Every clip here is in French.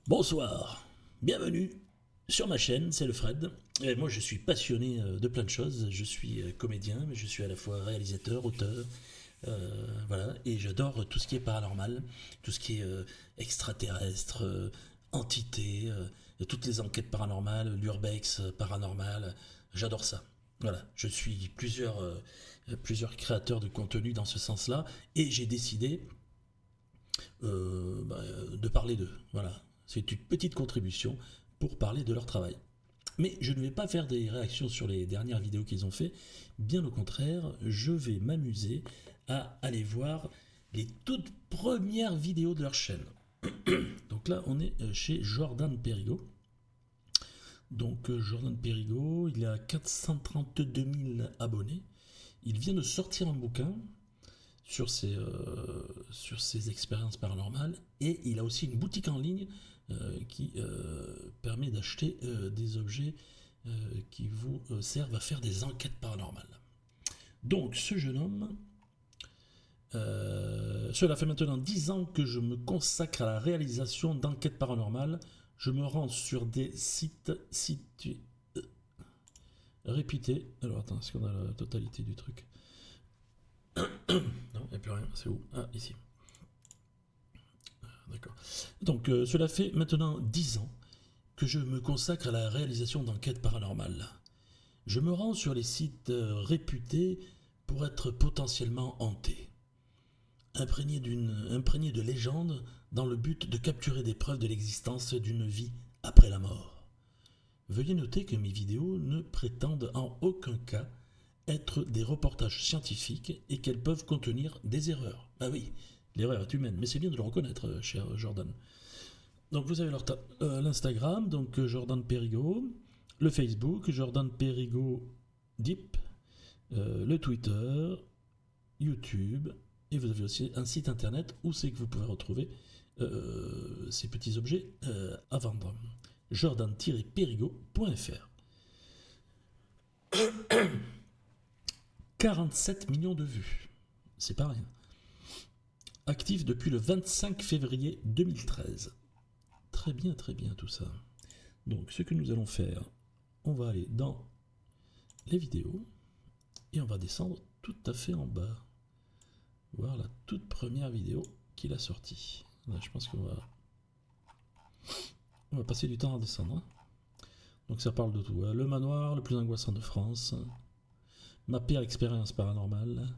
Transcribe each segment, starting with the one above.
Bonsoir, bienvenue sur ma chaîne, c'est le Fred. Et moi je suis passionné de plein de choses, je suis comédien, mais je suis à la fois réalisateur, auteur, voilà, et j'adore tout ce qui est paranormal, tout ce qui est extraterrestre, entité, toutes les enquêtes paranormales, l'urbex paranormal, j'adore ça. Voilà, je suis plusieurs créateurs de contenu dans ce sens-là, et j'ai décidé de parler d'eux. Voilà, c'est une petite contribution pour parler de leur travail. Mais je ne vais pas faire des réactions sur les dernières vidéos qu'ils ont fait. Bien au contraire, je vais m'amuser à aller voir les toutes premières vidéos de leur chaîne. Donc là, on est chez Jordan Perigo. Donc Jordan Perigo, il a 432 000 abonnés. Il vient de sortir un bouquin sur ses expériences paranormales. Et il a aussi une boutique en ligne qui permet d'acheter des objets qui vous servent à faire des enquêtes paranormales. Donc ce jeune homme, cela fait maintenant 10 ans que je me consacre à la réalisation d'enquêtes paranormales. Je me rends sur des sites situés réputés. Alors attends, est-ce qu'on a la totalité du truc? Non, il n'y a plus rien. C'est où? Ah, ici. D'accord. Donc cela fait maintenant 10 ans que je me consacre à la réalisation d'enquêtes paranormales. Je me rends sur les sites réputés pour être potentiellement hantés, imprégnés de légendes dans le but de capturer des preuves de l'existence d'une vie après la mort. Veuillez noter que mes vidéos ne prétendent en aucun cas être des reportages scientifiques et qu'elles peuvent contenir des erreurs. Ah oui, l'erreur est humaine, mais c'est bien de le reconnaître, cher Jordan. Donc vous avez l'Instagram, donc Jordan Perigo, le Facebook, Jordan Perigo Deep, le Twitter, YouTube, et vous avez aussi un site internet où c'est que vous pouvez retrouver ces petits objets à vendre. jordan-perigo.fr. 47 millions de vues, c'est pas rien. Actif depuis le 25 février 2013. Très bien tout ça. Donc ce que nous allons faire, on va aller dans les vidéos et on va descendre tout à fait en bas. Voir la toute première vidéo qu'il a sortie. Là, je pense on va passer du temps à descendre. Hein. Donc ça parle de tout. Le manoir le plus angoissant de France. Ma pire expérience paranormale.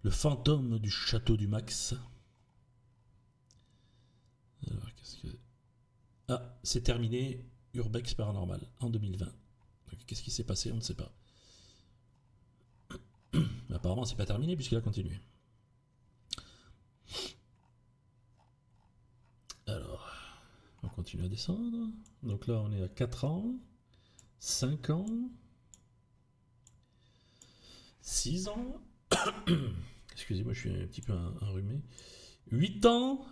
Le fantôme du château du Max. Alors qu'est-ce que... Ah, c'est terminé. Urbex paranormal en 2020. Qu'est-ce qui s'est passé? On ne sait pas. Apparemment, c'est pas terminé puisqu'il a continué. Alors, on continue à descendre. Donc là, on est à 4 ans, 5 ans, 6 ans. Excusez-moi, je suis un petit peu enrhumé. 8 ans,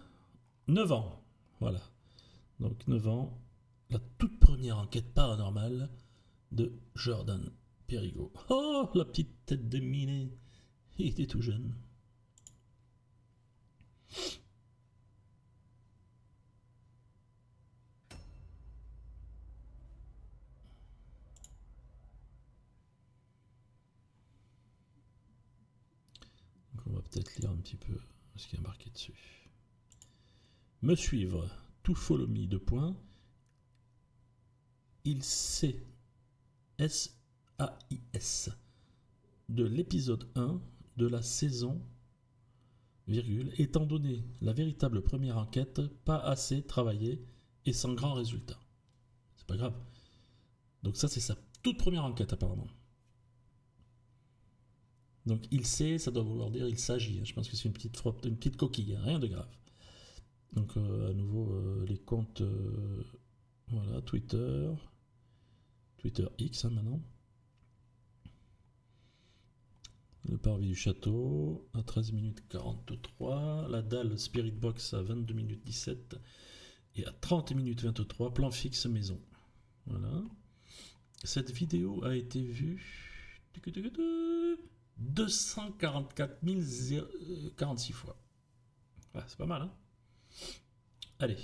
9 ans. Voilà. Donc 9 ans, la toute première enquête paranormale de Jordan Perigo. Oh, la petite tête de minet. Il était tout jeune. Donc on va peut-être lire un petit peu ce qui est marqué dessus. Me suivre, tout follow me, deux points. Il sait, S-A-I-S, de l'épisode 1 de la saison, virgule, étant donné la véritable première enquête, pas assez travaillée et sans grand résultat. C'est pas grave. Donc ça, c'est sa toute première enquête apparemment. Donc il sait, ça doit vouloir dire il s'agit. Je pense que c'est une petite coquille, rien de grave. Donc à nouveau les comptes, voilà, Twitter X hein, maintenant. Le parvis du château à 13 minutes 43. La dalle Spirit Box à 22 minutes 17. Et à 30 minutes 23, plan fixe maison. Voilà. Cette vidéo a été vue 244 046 fois. Ouais, c'est pas mal, hein. Allez.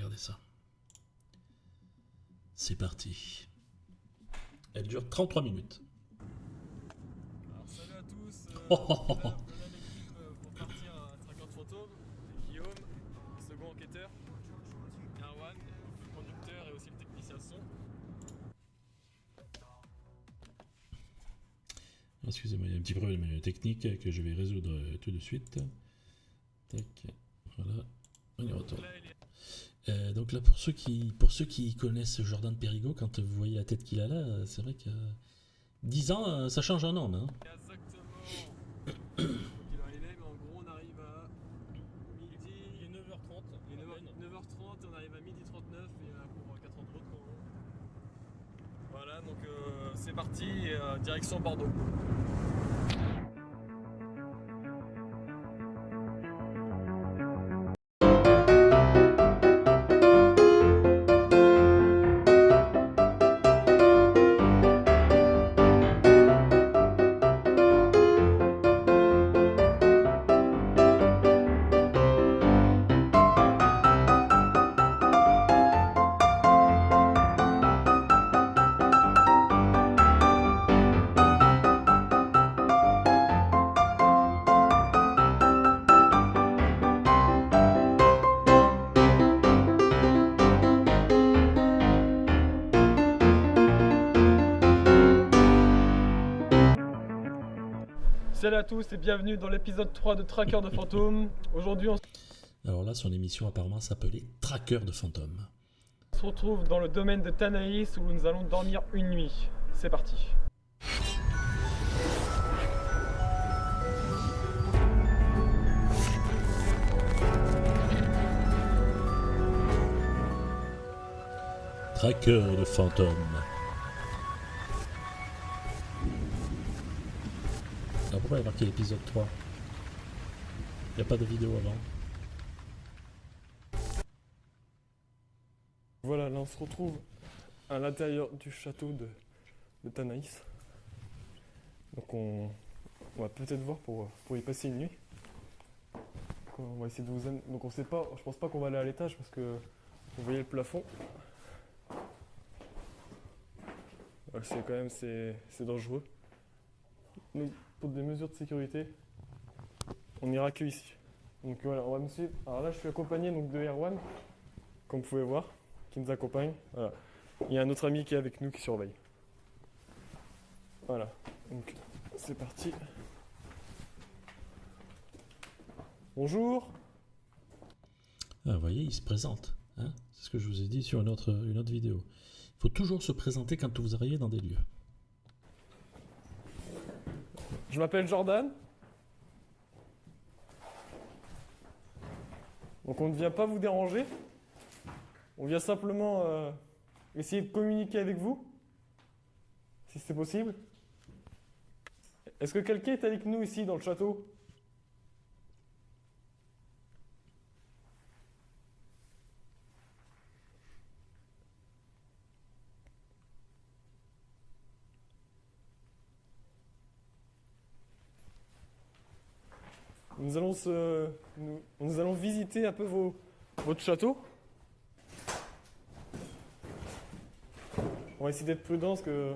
regardez ça. C'est parti. Elle dure 33 minutes. Alors salut à tous, Oh, oh, oh, oh. voilà l'équipe pour partir à Traqueur de fantômes. Guillaume, second enquêteur, Erwan, le conducteur et aussi le technicien son. Excusez-moi, il y a un petit problème technique que je vais résoudre tout de suite. Tac, voilà, on y retourne. Donc là, pour ceux qui connaissent Jordan Perrigo, quand vous voyez la tête qu'il a là, c'est vrai que 10 ans, ça change un homme. Hein. Exactement. Quelle heure il est, mais en gros on arrive à midi. Il est 9h30. Il est 9h30 et on arrive à midi 39 et pour 4 heures de route. Voilà, donc c'est parti, direction Bordeaux. Salut à tous et bienvenue dans l'épisode 3 de Traqueur de fantômes. Aujourd'hui on Alors là, son émission apparemment s'appelait Traqueur de fantômes. se retrouve dans le domaine de Tanaïs où nous allons dormir une nuit. C'est parti. Traqueur de fantômes. Alors pourquoi il y a marqué l'épisode 3? Il n'y a pas de vidéo avant. Voilà, là on se retrouve à l'intérieur du château de Tanaïs. Donc on va peut-être voir pour y passer une nuit. Donc on va essayer de vous amener. Donc on sait pas, je pense pas qu'on va aller à l'étage parce que vous voyez le plafond. Ouais, c'est quand même c'est dangereux. Donc pour des mesures de sécurité, on ira que ici. Donc voilà, on va me suivre. Alors là je suis accompagné donc de Erwan, comme vous pouvez voir, qui nous accompagne. Voilà. Il y a un autre ami qui est avec nous qui surveille. Voilà, donc c'est parti. Bonjour. Ah, vous voyez, il se présente. Hein, c'est ce que je vous ai dit sur une autre vidéo. Il faut toujours se présenter quand vous arrivez dans des lieux. Je m'appelle Jordan. Donc on ne vient pas vous déranger. On vient simplement essayer de communiquer avec vous, si c'est possible. Est-ce que quelqu'un est avec nous ici dans le château ? Nous allons visiter un peu votre château. On va essayer d'être prudent parce que,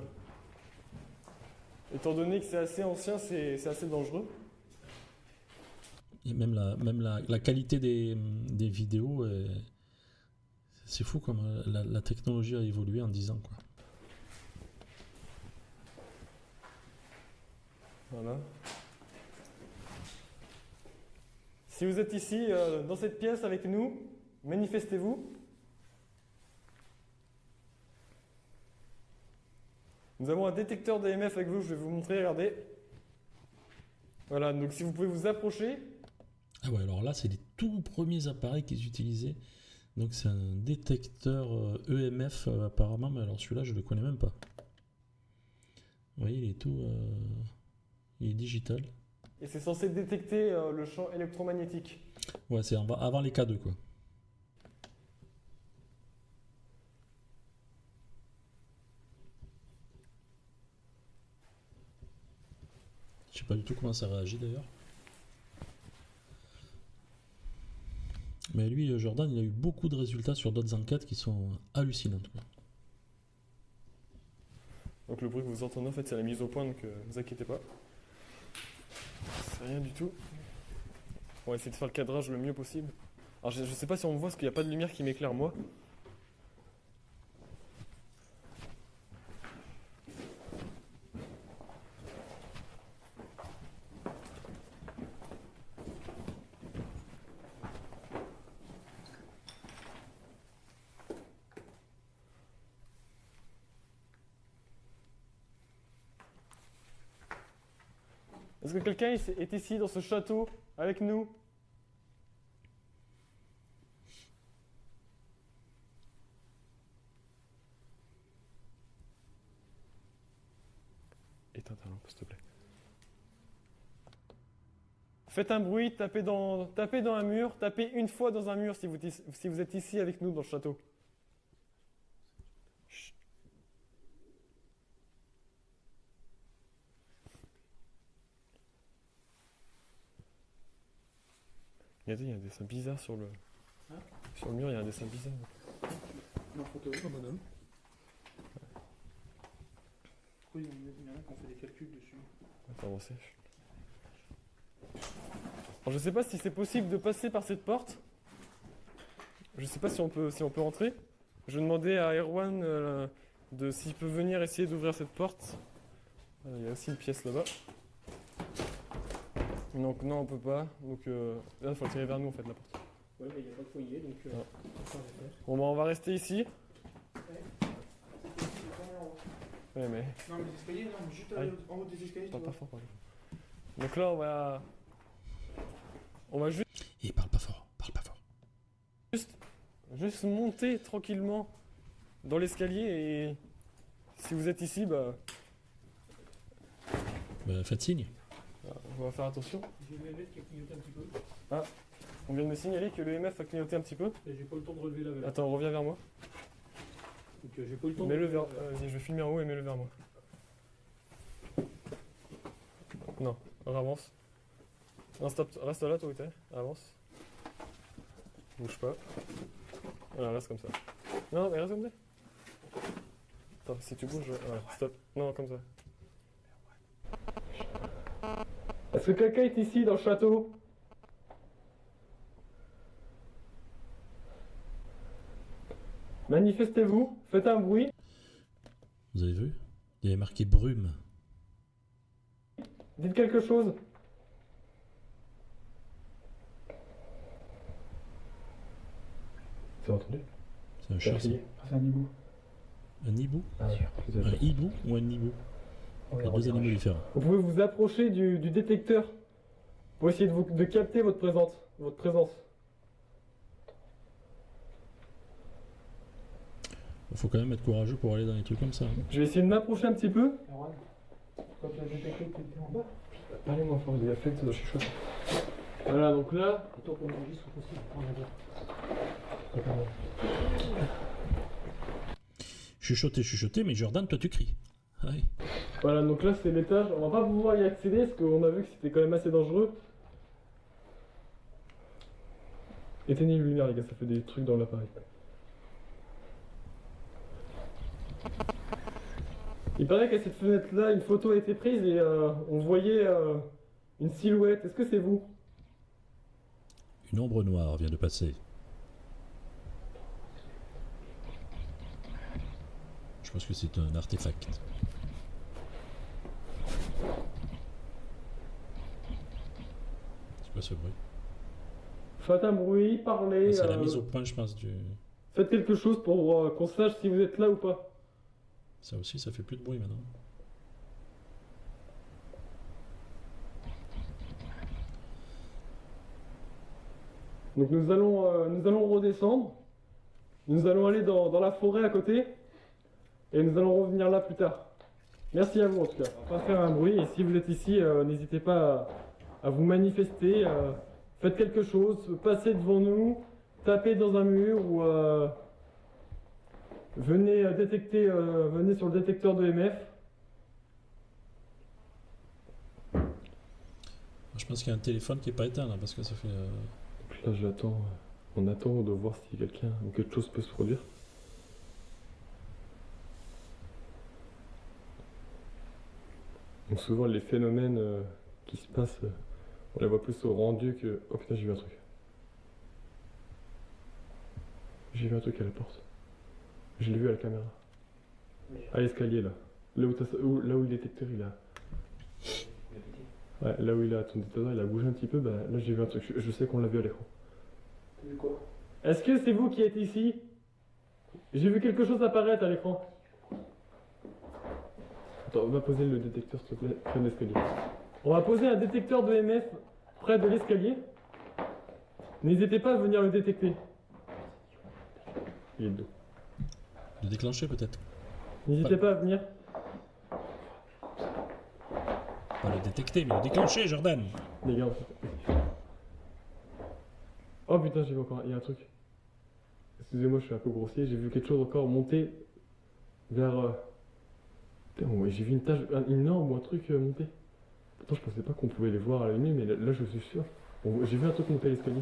étant donné que c'est assez ancien, c'est assez dangereux. Et même la qualité des vidéos, c'est fou comme la technologie a évolué en 10 ans, quoi. Voilà. Si vous êtes ici, dans cette pièce avec nous, manifestez-vous. Nous avons un détecteur d'EMF avec vous, je vais vous montrer, regardez. Voilà, donc si vous pouvez vous approcher. Ah ouais, alors là, c'est les tout premiers appareils qu'ils utilisaient. Donc c'est un détecteur EMF apparemment, mais alors celui-là, je le connais même pas. Vous voyez, il est tout... il est digital. Et c'est censé détecter le champ électromagnétique. Ouais, c'est avant les K2, quoi. Je sais pas du tout comment ça réagit d'ailleurs. Mais lui, Jordan, il a eu beaucoup de résultats sur d'autres enquêtes qui sont hallucinants. En tout cas. Donc le bruit que vous entendez en fait c'est la mise au point, donc vous inquiétez pas. C'est rien du tout. On va essayer de faire le cadrage le mieux possible. Alors je sais pas si on me voit parce qu'il n'y a pas de lumière qui m'éclaire moi. Est-ce que quelqu'un est ici dans ce château avec nous? Éteins ta lampe, s'il te plaît. Faites un bruit, tapez dans un mur, tapez une fois dans un mur si vous êtes ici avec nous dans le château. Chut. Il y a un dessin bizarre sur le... Sur le mur, il y a un dessin bizarre. Non, photo, madame. Pourquoi il y en a qui ont fait des calculs dessus? Attends, avancez. Alors, je sais pas si c'est possible de passer par cette porte. Je sais pas si on peut rentrer. Je demandais à Erwan s'il peut venir essayer d'ouvrir cette porte. Il y a aussi une pièce là-bas. Donc non, on peut pas. Donc là, il faut tirer vers nous en fait la porte. Ouais, mais il n'y a pas de foyer, donc Ah. ça va faire. Bon, bah, on va rester ici. Ouais, mais Non, mais les escaliers, non, mais juste Allez. en haut des escaliers, tu parle vois. pas fort, pardon. Donc là, on va Et parle pas fort, parle pas fort. juste monter tranquillement dans l'escalier et si vous êtes ici, bah, Bah, faites signe. on va faire attention. J'ai le mec qui a clignoté un petit peu. On vient de me signaler que le MF a clignoté un petit peu. Et j'ai pas eu le temps de relever la veste. Attends, reviens vers moi. Donc j'ai pas eu le temps Mets-le de vers... vas-y, je vais filmer en haut et mets-le vers moi. Non, avance. Non, stop, reste là, toi où t'es. Avance. Bouge pas. Voilà, reste comme ça. Non, mais reste comme ça. Attends, si tu bouges, voilà, stop. Non, comme ça. Est-ce que quelqu'un est ici dans le château? Manifestez-vous, faites un bruit. Vous avez vu? Il y avait marqué brume. Dites quelque chose. C'est entendu? C'est un chat, ça. C'est un hibou. Un hibou? Ah, Un hibou ou un hibou? Il y a deux animaux différents. Vous pouvez vous approcher du détecteur pour essayer de capter votre présence. Il faut quand même être courageux pour aller dans des trucs comme ça. Hein. Je vais essayer de m'approcher un petit peu. Erwan, quand tu as détecté que tu étais en bas, Parlez-moi fort, il a fait, je suis chaud. Voilà, donc là. et toi pour l'enregistre aussi, on a dit. Chuchoter, mais Jordan, toi tu cries. Ouais. Voilà, donc là c'est l'étage. On va pas pouvoir y accéder parce qu'on a vu que c'était quand même assez dangereux. Éteignez les lumières, les gars, ça fait des trucs dans l'appareil. Il paraît qu'à cette fenêtre-là, une photo a été prise et on voyait une silhouette. Est-ce que c'est vous? Une ombre noire vient de passer. Je pense que c'est un artefact. C'est quoi ce bruit? Faites un bruit, parlez. C'est la mise au point, je pense, du... Faites quelque chose pour qu'on sache si vous êtes là ou pas. Ça aussi, ça fait plus de bruit maintenant. Donc nous allons redescendre. Nous allons aller dans la forêt à côté. Et nous allons revenir là plus tard. Merci à vous en tout cas. On va pas faire un bruit. Et si vous êtes ici, n'hésitez pas à vous manifester. Faites quelque chose. Passez devant nous. Tapez dans un mur ou... venez sur le détecteur de MF. Je pense qu'il y a un téléphone qui est pas éteint là, parce que ça fait... Là je l'attends. On attend de voir si quelqu'un ou quelque chose peut se produire. Donc souvent les phénomènes qui se passent, on les voit plus au rendu que... Oh putain, j'ai vu un truc. J'ai vu un truc à la porte. Je l'ai vu à la caméra. À l'escalier là. Là où le détecteur il a... Ouais, là où il a ton détecteur, il a bougé un petit peu, bah là j'ai vu un truc. Je sais qu'on l'a vu à l'écran. T'as vu quoi? Est-ce que c'est vous qui êtes ici? J'ai vu quelque chose apparaître à l'écran. Attends, on va poser le détecteur s'il te plaît, près de l'escalier. On va poser un détecteur de MF près de l'escalier. N'hésitez pas à venir le détecter. Il est de dos. Le déclencher peut-être. N'hésitez pas à venir. Pas le détecter, mais le déclencher, Jordan. Les gars, en fait. Oh putain, j'ai vu encore, il y a un truc. Excusez-moi, je suis un peu grossier, j'ai vu quelque chose encore monter vers... Putain, ouais, j'ai vu une tache, une norme ou un truc monter. Pourtant, je pensais pas qu'on pouvait les voir à l'œil nu, mais là, je suis sûr. Bon, j'ai vu un truc monter à l'escalier.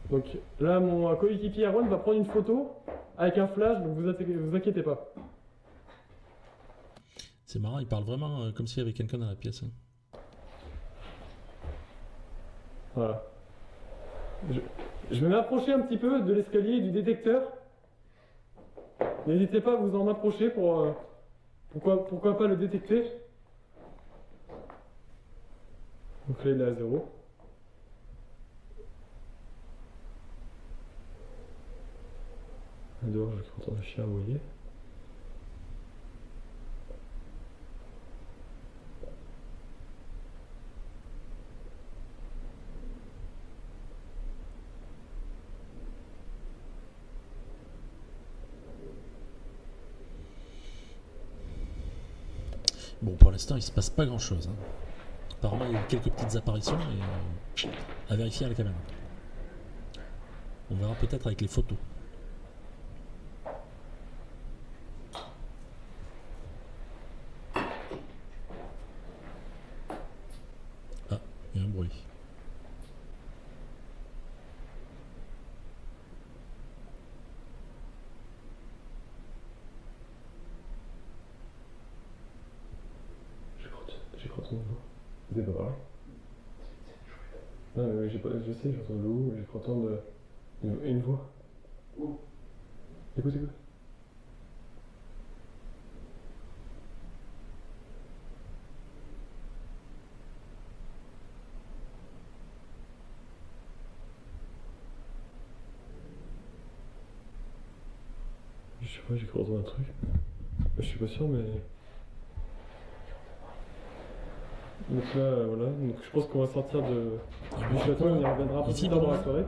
Donc là, mon coéquipier Aaron va prendre une photo avec un flash, donc vous inquiétez pas. C'est marrant, il parle vraiment comme s'il y avait quelqu'un dans la pièce. Hein. Voilà. Je vais m'approcher un petit peu de l'escalier et du détecteur. N'hésitez pas à vous en approcher pour... pourquoi pas le détecter. Donc là, il est à 0. Dehors, je entends un chien aboyer. Bon, pour l'instant, il se passe pas grand-chose. Hein. Apparemment, il y a eu quelques petites apparitions, mais à vérifier à la caméra. On verra peut-être avec les photos. Ah, il y a un bruit. J'ai cru entendre le loup. C'est pas vrai. Non, mais je sais, j'ai entendu le loup, j'ai cru entendre une voix. Où? Écoute, écoute. Je sais pas, j'ai cru entendre un truc. Je suis pas sûr, mais... Donc là, voilà, donc je pense qu'on va sortir du château, on y reviendra un peu plus tard dans la soirée.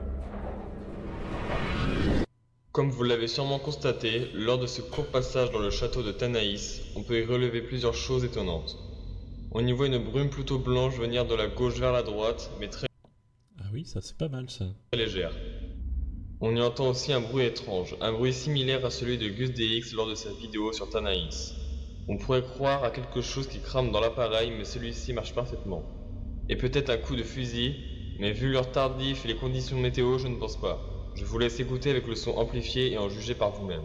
Comme vous l'avez sûrement constaté, lors de ce court passage dans le château de Tanaïs, on peut y relever plusieurs choses étonnantes. On y voit une brume plutôt blanche venir de la gauche vers la droite, mais très Ah oui, ça c'est pas mal ça. légère. On y entend aussi un bruit étrange, un bruit similaire à celui de Gus DX lors de sa vidéo sur Tanaïs. On pourrait croire à quelque chose qui crame dans l'appareil, mais celui-ci marche parfaitement. Et peut-être un coup de fusil, mais vu l'heure tardive et les conditions météo, je ne pense pas. Je vous laisse écouter avec le son amplifié et en juger par vous-même.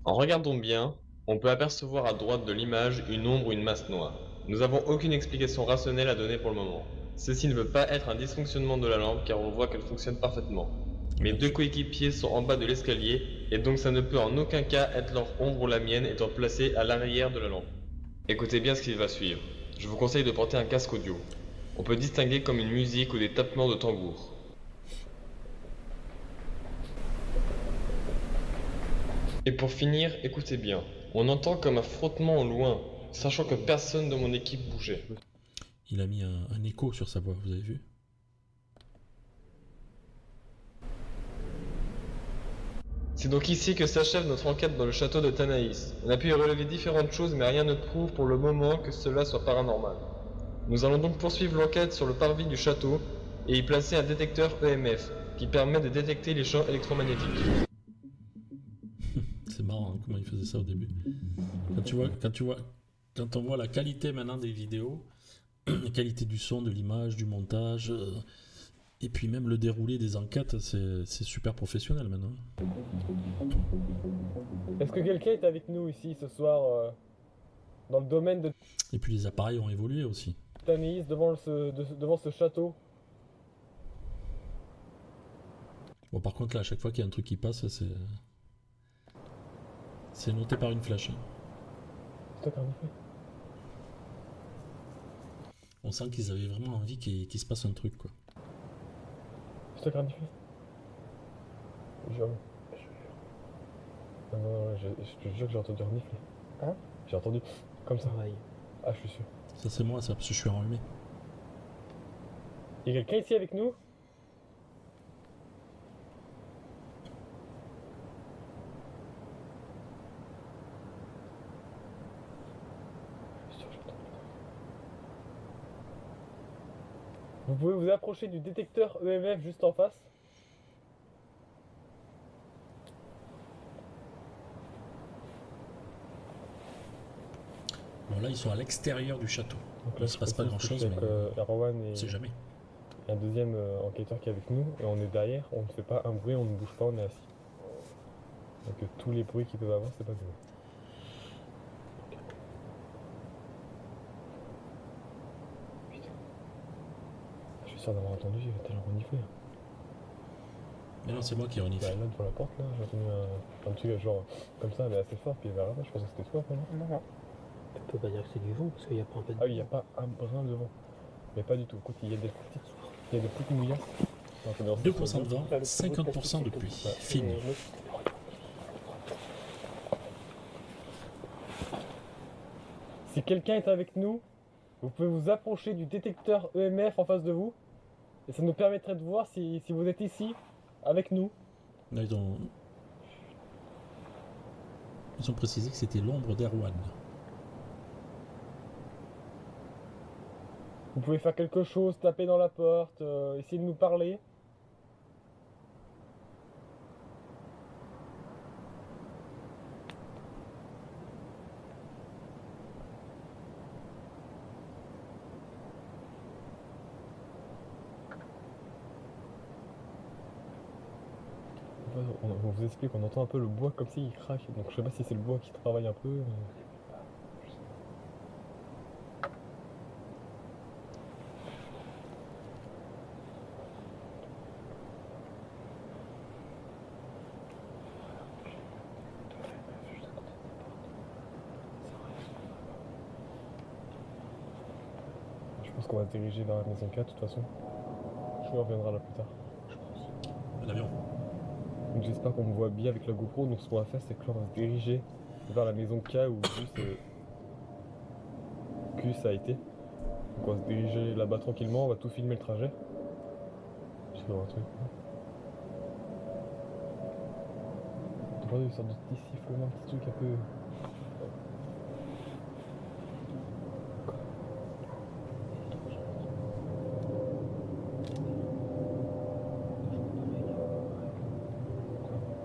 En regardant bien, on peut apercevoir à droite de l'image une ombre ou une masse noire. Nous n'avons aucune explication rationnelle à donner pour le moment. Ceci ne veut pas être un dysfonctionnement de la lampe car on voit qu'elle fonctionne parfaitement. Mes deux coéquipiers sont en bas de l'escalier et donc ça ne peut en aucun cas être leur ombre ou la mienne étant placée à l'arrière de la lampe. Écoutez bien ce qui va suivre. Je vous conseille de porter un casque audio. On peut distinguer comme une musique ou des tapements de tambour. Et pour finir, écoutez bien. On entend comme un frottement au loin, sachant que personne de mon équipe bougeait. Il a mis un écho sur sa voix, vous avez vu? C'est donc ici que s'achève notre enquête dans le château de Tanaïs. On a pu y relever différentes choses, mais rien ne prouve pour le moment que cela soit paranormal. Nous allons donc poursuivre l'enquête sur le parvis du château et y placer un détecteur EMF qui permet de détecter les champs électromagnétiques. C'est marrant hein, comment il faisait ça au début. Quand tu vois Quand on voit la qualité maintenant des vidéos, la qualité du son, de l'image, du montage, et puis même le déroulé des enquêtes, c'est super professionnel maintenant. Est-ce que quelqu'un est avec nous ici ce soir dans le domaine de Et puis les appareils ont évolué aussi. Taméis devant ce château? Bon, par contre, là, à chaque fois qu'il y a un truc qui passe, c'est noté par une flèche. C'est toi qui as fait. On sent qu'ils avaient vraiment envie qu'il se passe un truc, quoi. C'est toi qui as fait. Jure. Non, je te jure que j'ai entendu renifler. Hein? J'ai entendu comme ça. Ouais. Ah, je suis sûr. Ça, c'est moi, ça, parce que je suis enrhumé. Il y a quelqu'un ici avec nous? Vous pouvez vous approcher du détecteur EMF juste en face. Bon, là, ils sont à l'extérieur du château. Donc Il se passe pas grand-chose, mais Erwan on et sait jamais. un deuxième enquêteur qui est avec nous et on est derrière, on ne fait pas un bruit, on ne bouge pas, on est assis. Donc tous les bruits qu'ils peuvent avoir, c'est pas nous. Putain. Je suis sûr d'avoir entendu tout à l'heure renifler. Mais non, c'est moi qui renifle. Là devant la porte, là, j'ai entendu un truc genre comme ça, mais assez fort, puis il y avait rien, je pensais que c'était toi, non? Non. Tu peux pas dire que c'est du vent parce qu'il n'y a pas un peu de Ah oui, il n'y a pas un brin de vent. Mais pas du tout. Écoute, il y a des petites mouillasses. Non, c'est dans ce 2% sens-là. de vent, 50% de pluie. Ouais. Fine. Si quelqu'un est avec nous, vous pouvez vous approcher du détecteur EMF en face de vous. Et ça nous permettrait de voir si vous êtes ici, avec nous. Là, ils ont précisé que c'était l'ombre d'Erwan. Vous pouvez faire quelque chose, taper dans la porte, essayer de nous parler. On vous explique, on entend un peu le bois comme s'il craque, donc je sais pas si c'est le bois qui travaille un peu. Mais... Je pense qu'on va se diriger vers la maison 4 de toute façon. Je crois qu'on reviendra là plus tard. L'avion. Donc j'espère qu'on me voit bien avec la GoPro, donc ce qu'on va faire c'est que là on va se diriger vers la maison K où Gus a été. Donc on va se diriger là-bas tranquillement, on va tout filmer le trajet. Je vais voir un truc. Regardez une sorte de petit sifflement, un petit truc un peu...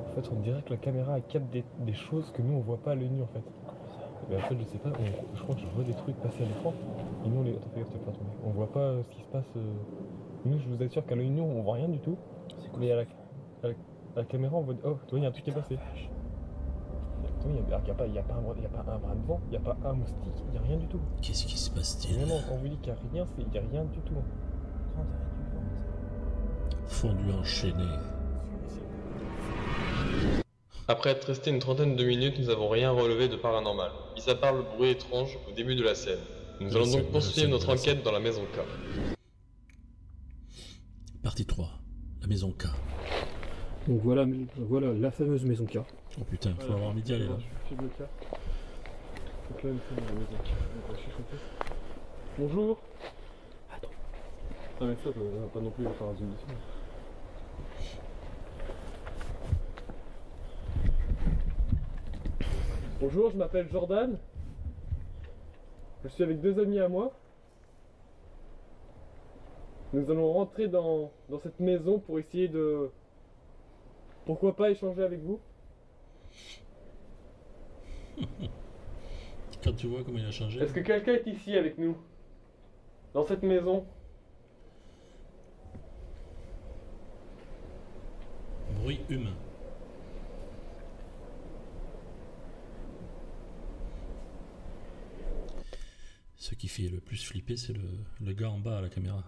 En fait on dirait que la caméra elle capte des choses que nous on voit pas à l'œil nu en fait. Mais en fait je sais pas, je crois que je vois des trucs passer à l'écran. Et nous on est... Attends, fais gaffe, t'es pas tombé. On voit pas ce qui se passe. Nous je vous assure qu'à l'œil nu on voit rien du tout. Mais à la caméra on voit... Oh, tu vois il y a un truc qui est passé. Il n'y a pas un bras de vent, il n'y a pas un moustique, il n'y a rien du tout. Qu'est-ce qui se passe-t-il? Vraiment, quand on vous dit qu'il n'y a rien, il n'y a rien du tout. Fondu enchaîné. Après être resté une trentaine de minutes, nous n'avons rien relevé de paranormal, mis à part le bruit étrange au début de la scène. Nous allons donc poursuivre notre enquête dans la maison K. Partie 3. La maison K. Donc voilà la fameuse maison K. Oh putain, faut avoir envie d'y aller là. Je suis le K. Donc là, nous sommes dans la maison K. On va chuchoter. Bonjour. Attends. Ah mais ça, on va pas non plus faire un zoom dessus. Bonjour, je m'appelle Jordan. Je suis avec deux amis à moi. Nous allons rentrer dans cette maison pour essayer de... Pourquoi pas échanger avec vous? quand tu vois comment il a changé. Est-ce que quelqu'un est ici avec nous? Dans cette maison? Bruit humain. Ce qui fait le plus flipper, c'est le gars en bas à la caméra.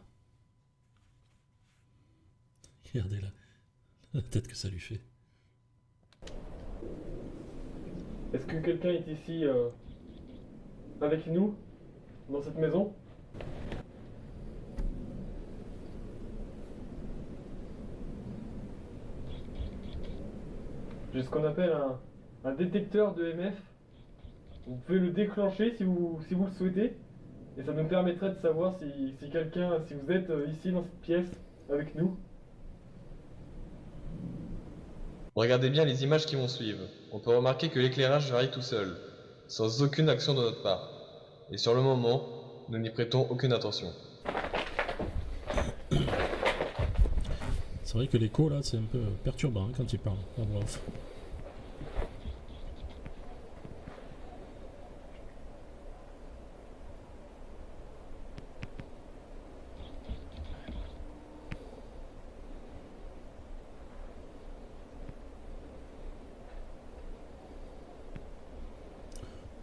Regardez là, la tête que ça lui fait. Est-ce que quelqu'un est ici avec nous? Dans cette maison? J'ai ce qu'on appelle un détecteur de MF. Vous pouvez le déclencher si vous le souhaitez. Et ça me permettrait de savoir si vous êtes ici dans cette pièce avec nous. Regardez bien les images qui vont suivre. On peut remarquer que l'éclairage varie tout seul, sans aucune action de notre part. Et sur le moment, nous n'y prêtons aucune attention. C'est vrai que l'écho là, c'est un peu perturbant hein, quand il parle en voix off.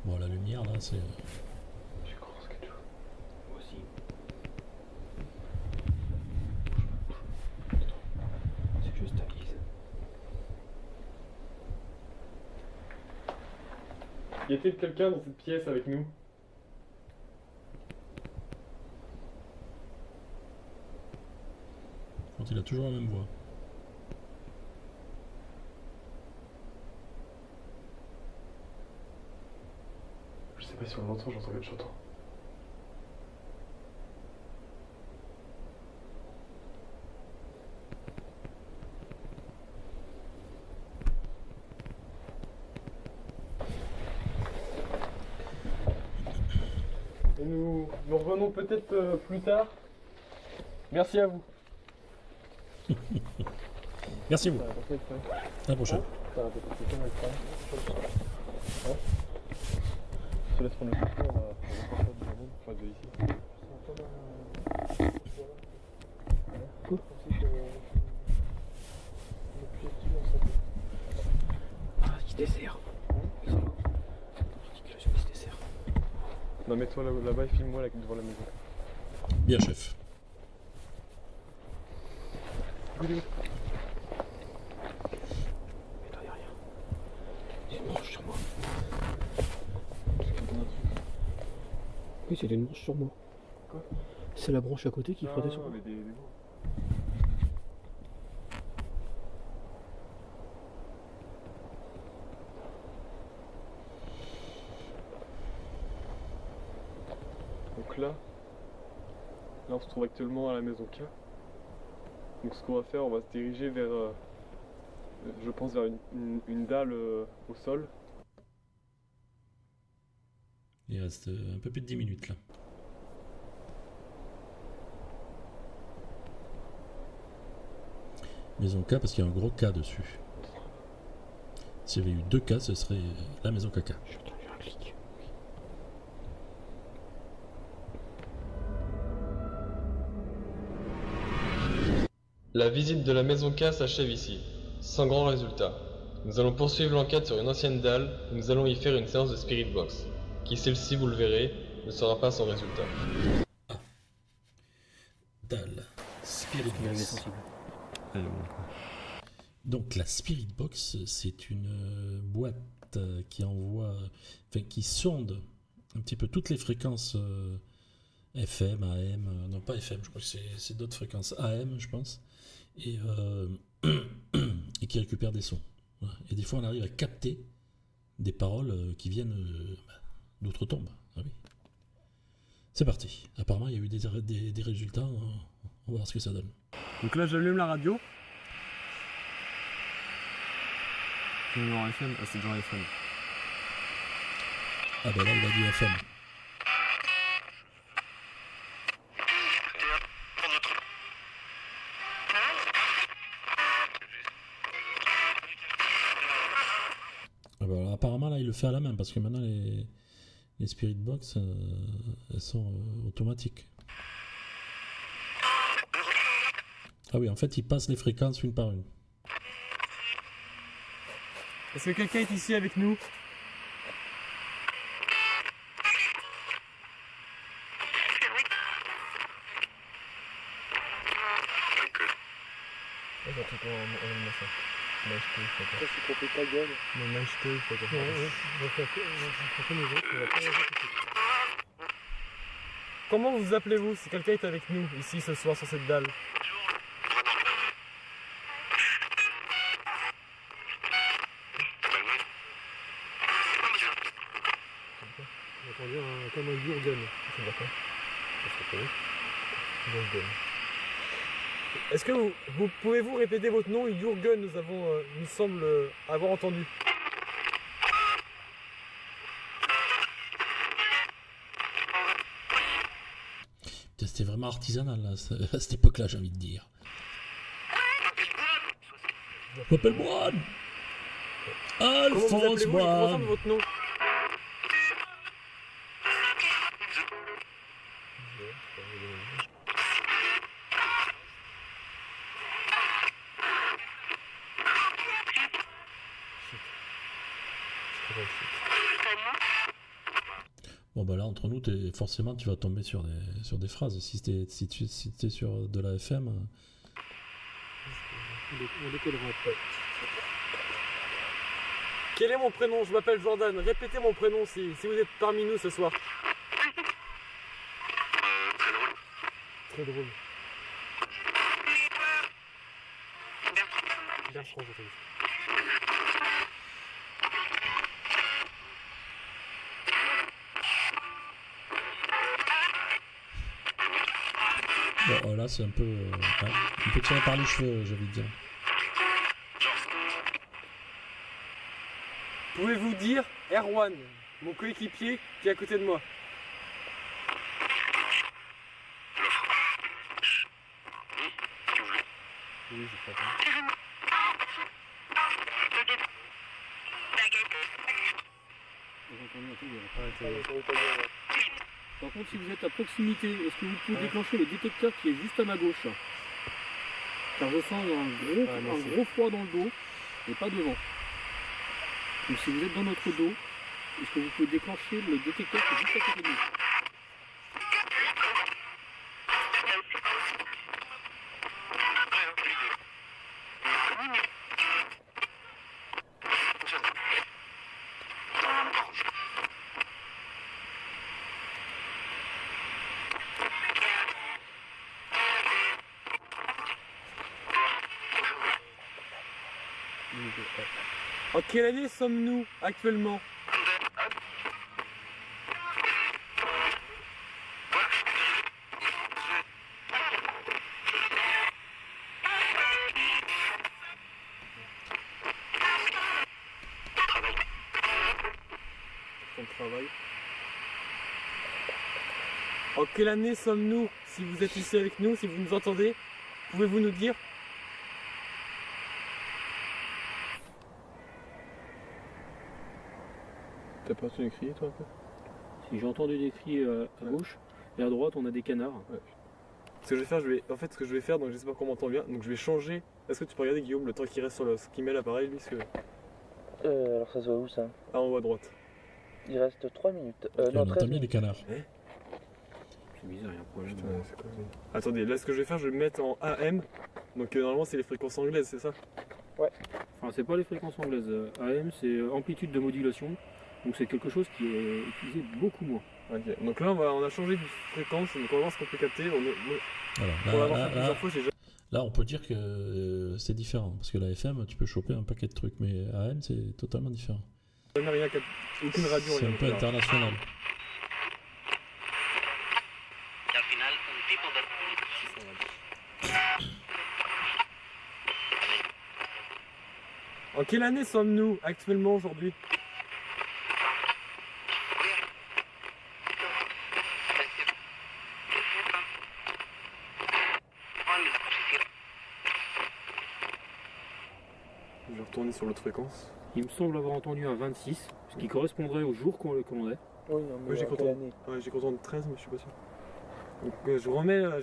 Bon, la lumière là, c'est. Je crois que tu vois. Moi aussi. C'est que je stabilise. Y a-t-il quelqu'un dans cette pièce avec nous? Quand il a toujours la même voix. Je sais pas si on l'entend, j'entends quelque chose. Et nous revenons peut-être plus tard. Merci à vous. Merci vous. Ça va pas être prêt. À la prochaine. Ça va peut-être être prêt. Ouais. Je te laisse prendre le contrôle, on va sortir du monde, enfin de ici. Ah, qui dessert. Qui dessert. Non, mets-toi là-bas et filme-moi là, devant la maison. Bien chef. Mais toi, y'a rien. Il y a une branche sur moi. Oui, c'est une branche sur moi. Quoi? C'est la branche à côté qui frottait sur moi. mais des mots. Donc là on se trouve actuellement à la maison K. Donc ce qu'on va faire, on va se diriger vers, je pense vers une dalle au sol. Il reste un peu plus de 10 minutes là. Maison K parce qu'il y a un gros K dessus. S'il y avait eu 2 K, ce serait la maison caca. J'ai entendu un clic. La visite de la maison K s'achève ici, sans grand résultat. Nous allons poursuivre l'enquête sur une ancienne dalle et nous allons y faire une séance de Spirit Box, qui celle-ci, vous le verrez, ne sera pas sans résultat. Dalle. Spirit Il est Box. sensible. Donc la Spirit Box, c'est une boîte qui envoie, enfin qui sonde un petit peu toutes les fréquences FM, AM, non pas FM, je crois que c'est d'autres fréquences AM, je pense, et qui récupère des sons. Voilà. Et des fois, on arrive à capter des paroles qui viennent d'outre-tombe. Ah oui. C'est parti. Apparemment, il y a eu des résultats. On va voir ce que ça donne. Donc là j'allume la radio. C'est dans FM, ah c'est dans FM. Ah ben là, il a dit FM. Ah ben alors, apparemment, là, il le fait à la main parce que maintenant, Les Spirit Box, elles sont automatiques. Ah oui, en fait, ils passent les fréquences une par une. Est-ce que quelqu'un est ici avec nous? Je suis trompé ta gueule. Comment vous appelez-vous si quelqu'un est avec nous ici ce soir sur cette dalle? J'ai entendu comme un Jurgen. C'est d'accord. Jurgen. Est-ce que vous pouvez-vous répéter votre nom? Jurgen, nous semble avoir entendu. Putain, c'était vraiment artisanal là, à cette époque-là, j'ai envie de dire. Je m'appelle Moine. Comment vous Alphonse appelez-vous et comment Moine. semble votre nom? Bon bah là, entre nous, forcément, tu vas tomber sur des phrases. Si t'es sur de la FM... On décollera après. Quel est mon prénom? Je m'appelle Jordan. Répétez mon prénom si vous êtes parmi nous ce soir. Très drôle. Bertrand, je trouve. Bon, là, c'est un peu tiré par les cheveux, j'ai envie de dire. Pouvez-vous dire Erwan, mon coéquipier qui est à côté de moi? Oui, je crois pas. Par contre, si vous êtes à proximité, est-ce que vous pouvez déclencher le détecteur qui est juste à ma gauche? Car je sens un gros froid dans le dos et pas devant. Donc si vous êtes dans notre dos, est-ce que vous pouvez déclencher le détecteur qui est juste à côté de nous? En quelle année sommes-nous actuellement? En quelle année sommes-nous? Si vous êtes ici avec nous, si vous nous entendez, pouvez-vous nous dire? T'as pas entendu crier toi un peu? Si j'ai entendu des cris à gauche et à droite on a des canards. Ouais. Ce que je vais faire, ce que je vais faire, donc j'espère qu'on m'entend bien, donc je vais changer. Est-ce que tu peux regarder Guillaume le temps qu'il reste sur ce qu'il met l'appareil lui, parce que... Alors ça se voit où ça? Ah, en haut à droite. Il reste 3 minutes. On Non, entend 13 bien les minutes. canards. C'est bizarre, il y a un problème. Putain, c'est quoi ça? Attendez, là ce que je vais faire, je vais le mettre en AM. Donc normalement c'est les fréquences anglaises, c'est ça? Enfin, c'est pas les fréquences anglaises. AM, c'est amplitude de modulation. Donc c'est quelque chose qui est utilisé beaucoup moins. Ok, donc là on a changé de fréquence, donc on va voir ce qu'on peut capter. Alors, Pour l'avoir fait plusieurs fois, j'ai jamais... là, on peut dire que c'est différent. Parce que la FM, tu peux choper un paquet de trucs. Mais AM, c'est totalement différent. rien capté. Aucune radio, C'est rien. un peu international. En quelle année sommes-nous actuellement aujourd'hui? Je vais retourner sur l'autre fréquence. Il me semble avoir entendu un 26, ce qui correspondrait au jour qu'on le commandait. Oui, non, mais Oui, j'ai quelle content. année? Ouais, j'ai content de 13, mais je suis pas sûr. Donc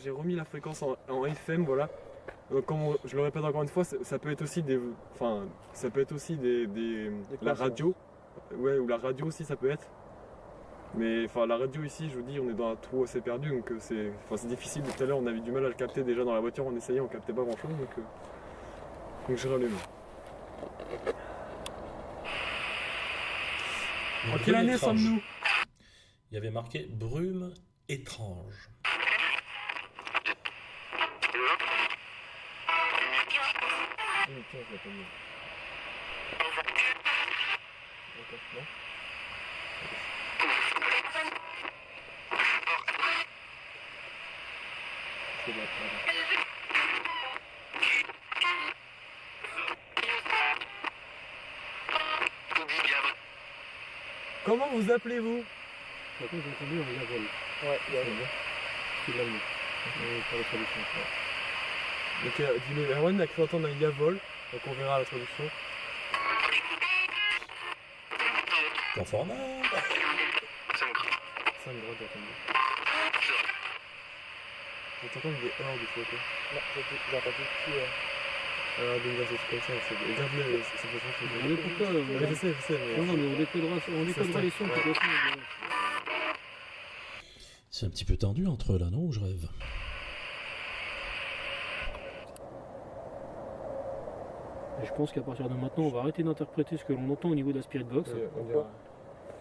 j'ai remis la fréquence en FM, voilà. Comme je le répète encore une fois, ça peut être aussi ça peut être aussi la radio. Ouais, ou la radio aussi, ça peut être. Mais la radio ici, je vous dis, on est dans un trou assez perdu, donc c'est difficile. Tout à l'heure, on avait du mal à le capter déjà dans la voiture, on essayait, on captait pas grand chose, donc je rallume. En quelle année sommes-nous? Il y avait marqué brume étrange. Comment vous appelez-vous? Par contre, j'ai entendu un Yavol. Ouais, il y a C'est l'allemand. Pour la traduction. Donc dis-le, Erwan a cru entendre un Yavol, donc on verra la traduction. Conforme. 5 droits d'entendre. J'entends des heures de fois quoi. Non, j'ai entendu qui Alors donc là c'est comme ça, regarde-le, ça fait ça. On est pourquoi Ouais, je sais, mais... Non, mais on décodera les sons de toute façon. C'est un petit peu tendu entre eux là, non? Ou je rêve? Et je pense qu'à partir de maintenant, on va arrêter d'interpréter ce que l'on entend au niveau de la Spirit Box. on dira.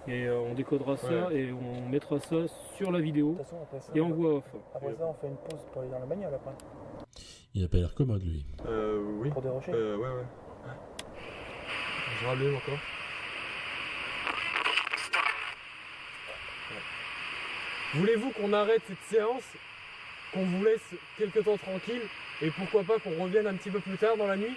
Et on décodera ça Ouais. et on mettra ça sur la vidéo De toute façon, après ça, et en voix off. on fait une pause pour aller dans la bagnole après. Il a pas l'air commode lui. Oui. Pour dérocher. Ouais. Je rallume encore. Voulez-vous qu'on arrête cette séance, qu'on vous laisse quelques temps tranquille, et pourquoi pas qu'on revienne un petit peu plus tard dans la nuit?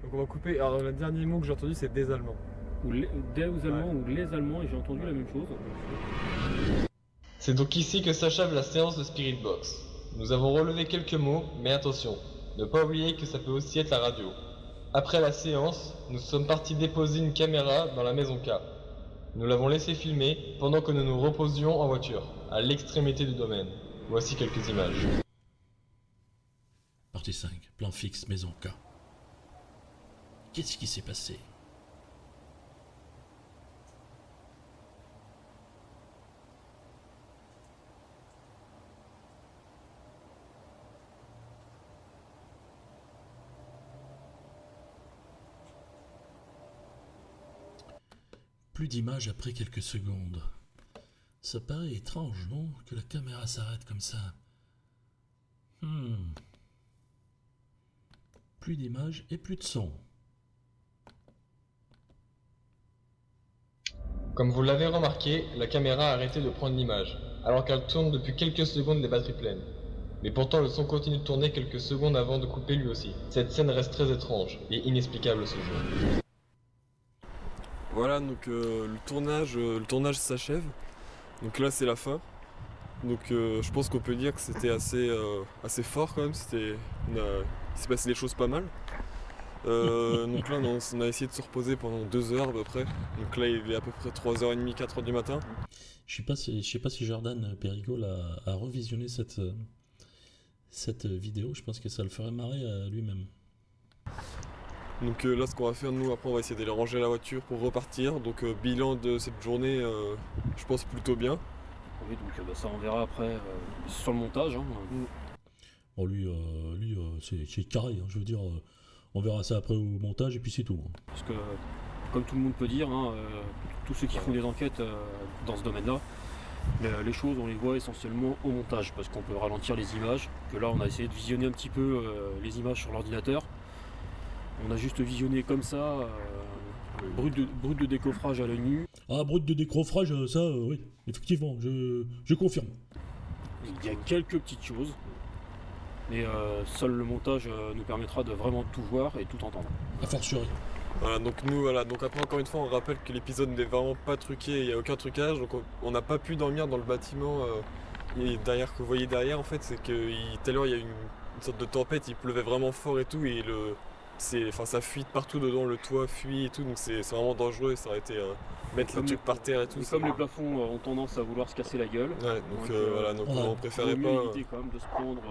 Donc on va couper. Alors le dernier mot que j'ai entendu c'est des Allemands. Ou des Allemands ou les Allemands, et j'ai entendu la même chose. C'est donc ici que s'achève la séance de Spirit Box. Nous avons relevé quelques mots, mais attention, ne pas oublier que ça peut aussi être la radio. Après la séance, nous sommes partis déposer une caméra dans la maison K. Nous l'avons laissé filmer pendant que nous nous reposions en voiture, à l'extrémité du domaine. Voici quelques images. Partie 5, plan fixe, maison K. Qu'est-ce qui s'est passé? Plus d'images après quelques secondes. Ça paraît étrange, non? Que la caméra s'arrête comme ça. Plus d'images et plus de son. Comme vous l'avez remarqué, la caméra a arrêté de prendre l'image, alors qu'elle tourne depuis quelques secondes les batteries pleines. Mais pourtant le son continue de tourner quelques secondes avant de couper lui aussi. Cette scène reste très étrange et inexplicable ce jour. Voilà, donc le tournage s'achève. Donc là c'est la fin. Donc je pense qu'on peut dire que c'était assez fort quand même. Il s'est passé des choses pas mal. Donc là on a essayé de se reposer pendant 2 heures à peu près. Donc là il est à peu près 3h30, 4h du matin. Je sais pas si Jordan Périgol a revisionné cette vidéo. Je pense que ça le ferait marrer à lui-même. Donc là ce qu'on va faire nous après on va essayer d'aller ranger la voiture pour repartir. Donc bilan de cette journée je pense plutôt bien. Oui, donc ça on verra après sur le montage. Hein. Bon, lui c'est carré, hein. Je veux dire, on verra ça après au montage et puis c'est tout. Parce que, comme tout le monde peut dire, tous ceux qui font des enquêtes dans ce domaine-là, les choses on les voit essentiellement au montage, parce qu'on peut ralentir les images. Que là on a essayé de visionner un petit peu les images sur l'ordinateur. On a juste visionné comme ça, brut de décoffrage à l'œil nu. Ah, brut de décoffrage, ça, oui, effectivement, je confirme. Il y a quelques petites choses, mais seul le montage nous permettra de vraiment tout voir et tout entendre. A fortiori. Voilà, donc nous, voilà, donc après encore une fois, on rappelle que l'épisode n'est vraiment pas truqué, il n'y a aucun trucage, donc on n'a pas pu dormir dans le bâtiment derrière, que vous voyez derrière, en fait, c'est que tout à l'heure, il y a eu une sorte de tempête, il pleuvait vraiment fort et tout, et ça fuit partout dedans, le toit fuit et tout, donc c'est vraiment dangereux, ça aurait été mettre les trucs par terre et tout. Et comme les plafonds ont tendance à vouloir se casser la gueule, Ouais, donc voilà, donc Ouais. on préférait vaut mieux pas. éviter quand même de se prendre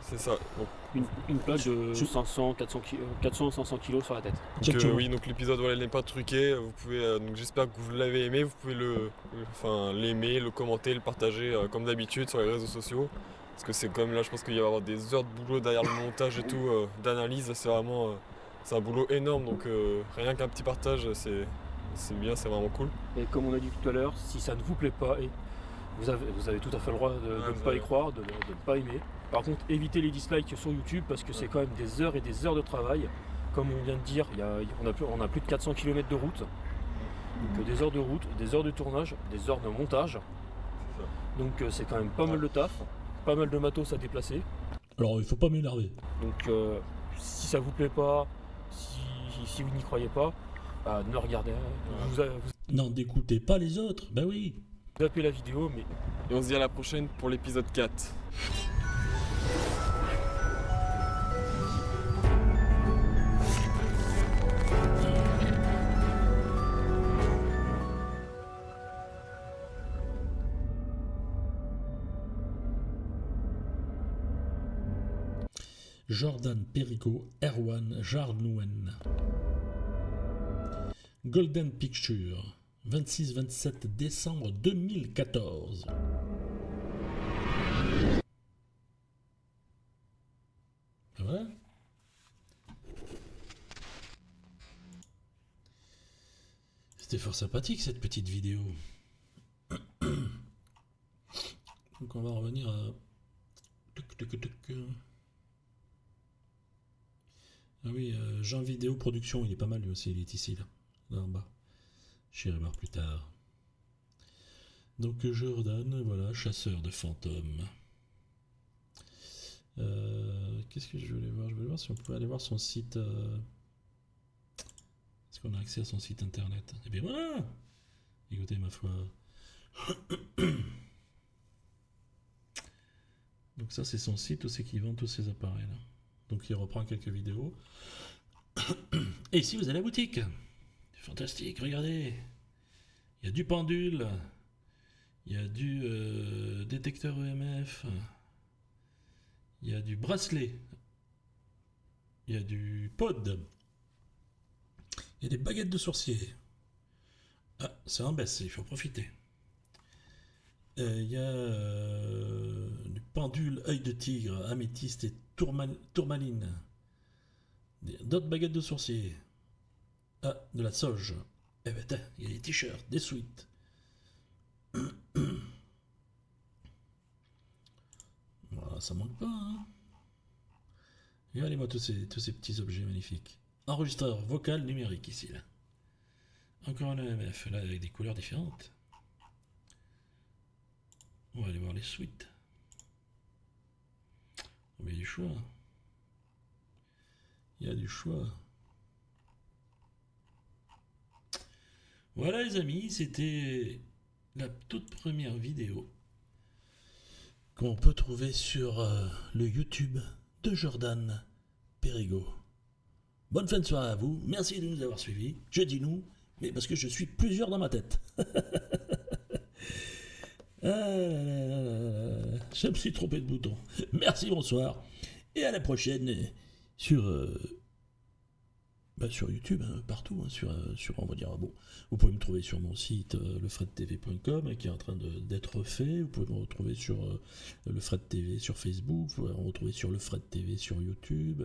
C'est ça. Donc, une plaque de Je- 500, 500 kilos sur la tête. Exactement. oui, donc l'épisode voilà, il n'est pas truqué. Vous pouvez, donc j'espère que vous l'avez aimé. Vous pouvez l'aimer, le commenter, le partager comme d'habitude sur les réseaux sociaux. Parce que c'est comme là, je pense qu'il va y avoir des heures de boulot derrière le montage et tout, d'analyse. C'est vraiment, c'est un boulot énorme. Donc rien qu'un petit partage, c'est bien, c'est vraiment cool. Et comme on a dit tout à l'heure, si ça ne vous plaît pas, et vous avez tout à fait le droit de ne vous pas avez- y croire, de ne pas aimer. Par contre, évitez les dislikes sur YouTube parce que c'est quand même des heures et des heures de travail. Comme on vient de dire, on a plus de 400 km de route. Donc des heures de route, des heures de tournage, des heures de montage. Donc c'est quand même pas mal de taf, pas mal de matos à déplacer. Alors, il faut pas m'énerver. Donc si ça vous plaît pas, si vous n'y croyez pas, ne regardez, vous Non, n'écoutez pas les autres, ben oui. zappez la vidéo, mais Et on se dit à la prochaine pour l'épisode 4. Jordan Perigo, Erwan Jarnouen. Golden Picture, 26-27 décembre 2014. Voilà. C'était fort sympathique cette petite vidéo. Donc on va revenir à... Ah oui, Jean Vidéo Production, il est pas mal lui aussi, il est ici, là en bas. J'irai voir plus tard. Donc Jordan, voilà, chasseur de fantômes. Qu'est-ce que je voulais voir? Je voulais voir si on pouvait aller voir son site. Est-ce qu'on a accès à son site internet? Eh bien voilà! Écoutez ma foi. Donc ça c'est son site où c'est qu'il vend tous ses appareils là. Donc il reprend quelques vidéos. Et ici vous avez la boutique. Fantastique, regardez. Il y a du pendule. Il y a du détecteur EMF. Il y a du bracelet. Il y a du pod. Il y a des baguettes de sorcier. Ah, c'est en baisse, il faut en profiter. Il y a du pendule, œil de tigre, améthyste et tourmaline. D'autres baguettes de sorcier. Ah, de la sauge. Eh ben, il y a des t-shirts, des suites. Voilà, ça manque pas, hein. Regardez-moi tous ces petits objets magnifiques. Enregistreur vocal numérique ici, là. Encore un EMF, là, avec des couleurs différentes. On va aller voir les suites. Oh, mais il y a du choix. Il y a du choix. Voilà les amis, c'était la toute première vidéo qu'on peut trouver sur le YouTube de Jordan Perigo. Bonne fin de soirée à vous, merci de nous avoir suivis. Je dis nous, mais parce que je suis plusieurs dans ma tête. Je me suis trompé de bouton. Merci, bonsoir. Et à la prochaine sur YouTube, hein, partout. Hein, sur, on va dire, bon, vous pouvez me trouver sur mon site lefredtv.com qui est en train d'être fait. Vous pouvez me retrouver sur le Fred TV sur Facebook. Vous pouvez me retrouver sur le Fred TV sur YouTube,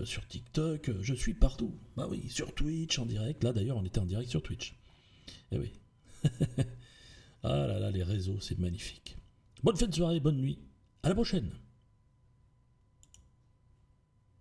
sur TikTok. Je suis partout. Bah oui, sur Twitch en direct. Là d'ailleurs, on était en direct sur Twitch. Eh oui. Ah là là, les réseaux, c'est magnifique. Bonne fin de soirée, bonne nuit. À la prochaine.